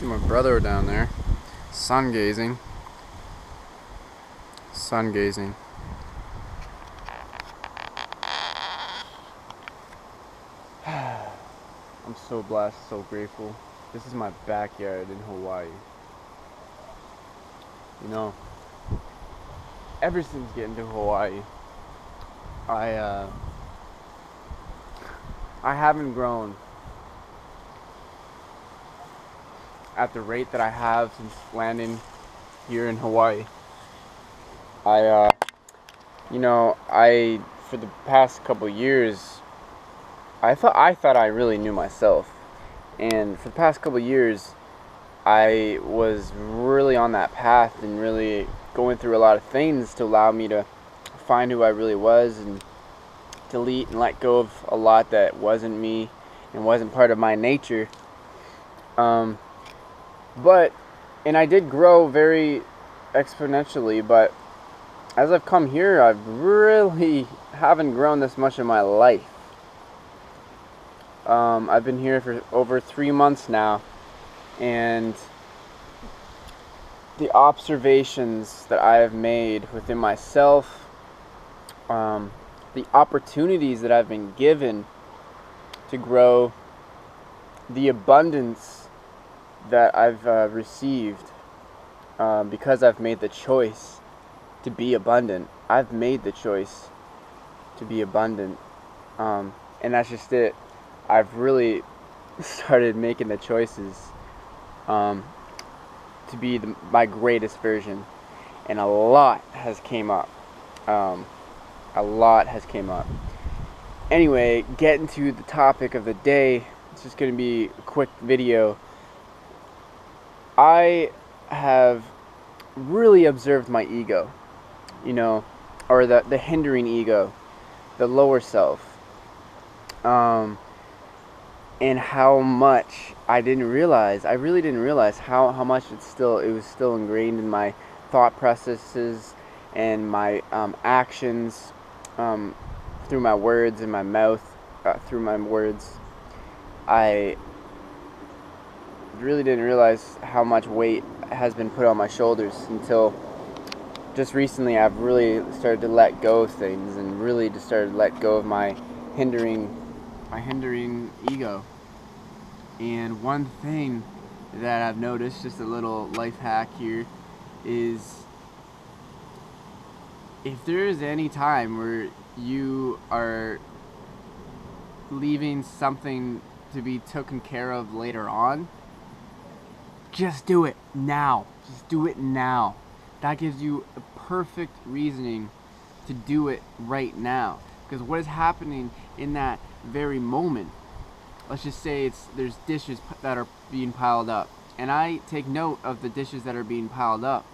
See my brother down there, sun gazing. Sun gazing. I'm so blessed, so grateful. This is my backyard in Hawaii. You know, ever since getting to Hawaii, I haven't grown at the rate that I have since landing here in Hawaii. For the past couple years, I thought I really knew myself, and for the past couple years, I was really on that path and really going through a lot of things to allow me to find who I really was and delete and let go of a lot that wasn't me and wasn't part of my nature. And I did grow very exponentially, but as I've come here, I really haven't grown this much in my life. I've been here for over 3 months now, and the observations that I have made within myself, the opportunities that I've been given to grow, the abundance that I've received because I've made the choice to be abundant. I've made the choice to be abundant, and that's just it. I've really started making the choices to be my greatest version, and a lot has came up. Anyway, getting to the topic of the day, it's just going to be a quick video. I have really observed my ego, or the hindering ego, the lower self, and how much I really didn't realize how much it was still ingrained in my thought processes and my actions, through my words and my mouth, through my words. I really didn't realize how much weight has been put on my shoulders until just recently. I've really started to let go of things and really just started to let go of my hindering ego. And one thing that I've noticed, just a little life hack here, is if there is any time where you are leaving something to be taken care of later on, just do it now. Just do it now. That gives you a perfect reasoning to do it right now. Because what is happening in that very moment, let's just say there's dishes that are being piled up, and I take note of the dishes that are being piled up,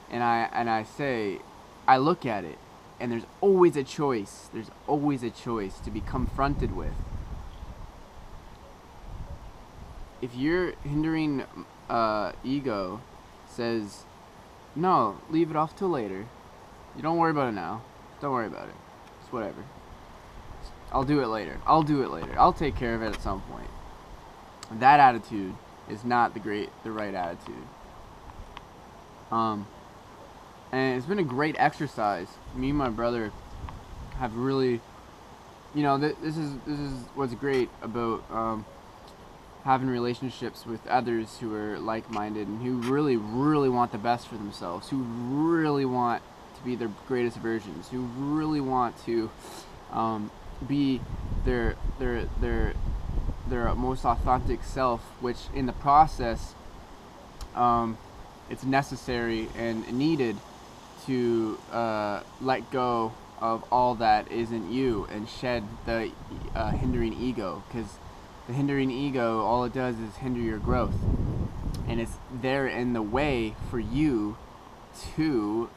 and I look at it, and there's always a choice to be confronted with. If your hindering ego says, no, leave it off till later, you don't worry about it now, don't worry about it, it's whatever, I'll do it later, I'll take care of it at some point, that attitude is not the right attitude. And it's been a great exercise. Me and my brother have really, this is what's great about having relationships with others who are like-minded and who really, really want the best for themselves, who really want to be their greatest versions, who really want to be their most authentic self, which in the process, it's necessary and needed to let go of all that isn't you and shed the hindering ego, because the hindering ego, all it does is hinder your growth, and it's there in the way for you to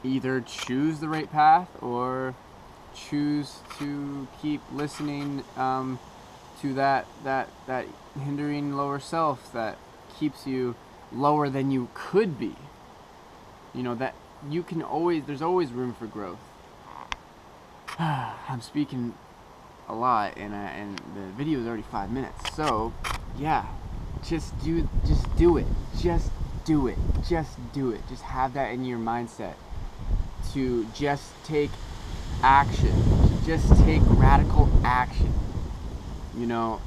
either choose the right path or choose to keep listening to that hindering lower self that keeps you lower than you could be. That you can always, there's always room for growth. I'm speaking a lot, and the video is already 5 minutes. So yeah, just do it. Just do it. Just do it. Just have that in your mindset to just take action. Just take radical action. You know,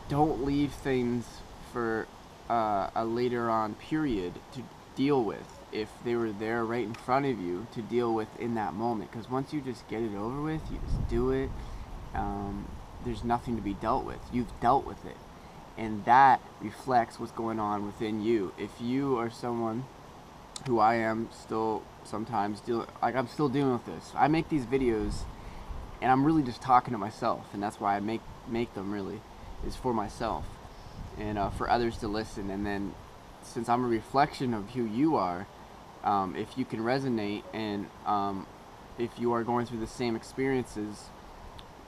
don't leave things for a later on period to deal with if they were there right in front of you to deal with in that moment. Because once you just get it over with, you just do it. There's nothing to be dealt with. You've dealt with it, and that reflects what's going on within you. If you are someone who I am still sometimes I'm still dealing with this. I make these videos and I'm really just talking to myself, and that's why I make them, really, is for myself and for others to listen. And then since I'm a reflection of who you are, if you can resonate, and if you are going through the same experiences,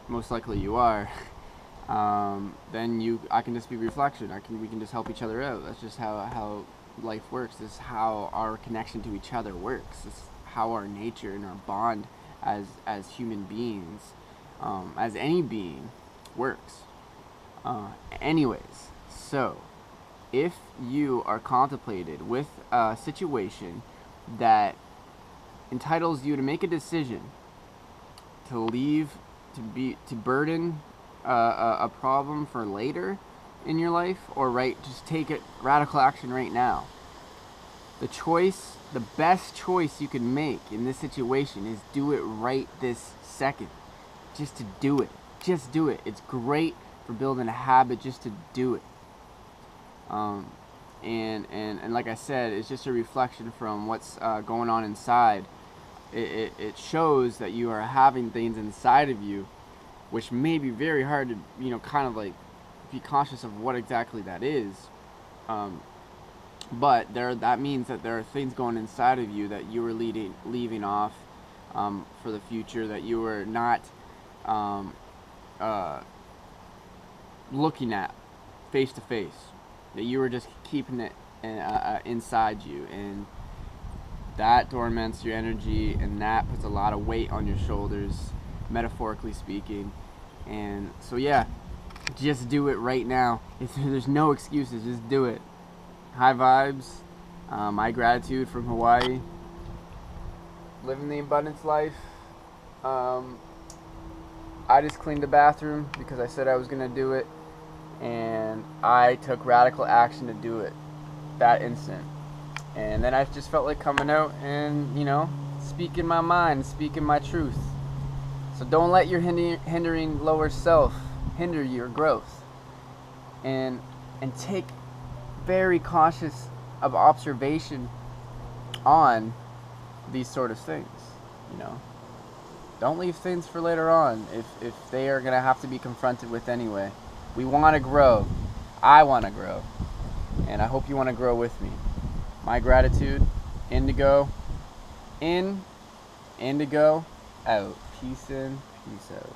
most likely you are, then I can just be a reflection. We can just help each other out. That's just how life works. This is how our connection to each other works. This is how our nature and our bond as human beings, as any being, works. Anyways, so if you are contemplated with a situation that entitles you to make a decision to leave, to burden a problem for later in your life, or just take it radical action right now. The best choice you can make in this situation is do it right this second. Just to do it. Just do it. It's great for building a habit just to do it. And like I said, it's just a reflection from what's going on inside. It shows that you are having things inside of you, which may be very hard to, kind of like be conscious of what exactly that is. But that means that there are things going inside of you that you were leaving off for the future, that you were not looking at face to face, that you were just keeping it inside you, and that torments your energy, and that puts a lot of weight on your shoulders, metaphorically speaking. And so yeah, just do it right now. There's no excuses. Just do it. High vibes. My gratitude from Hawaii. Living the abundance life. I just cleaned the bathroom because I said I was gonna do it, and I took radical action to do it that instant. And then I just felt like coming out and, speaking my mind, speaking my truth. So don't let your hindering lower self hinder your growth. And take very cautious of observation on these sort of things. Don't leave things for later on if they are going to have to be confronted with anyway. We want to grow. I want to grow. And I hope you want to grow with me. My gratitude. Indigo in, Indigo out. Peace in, peace out.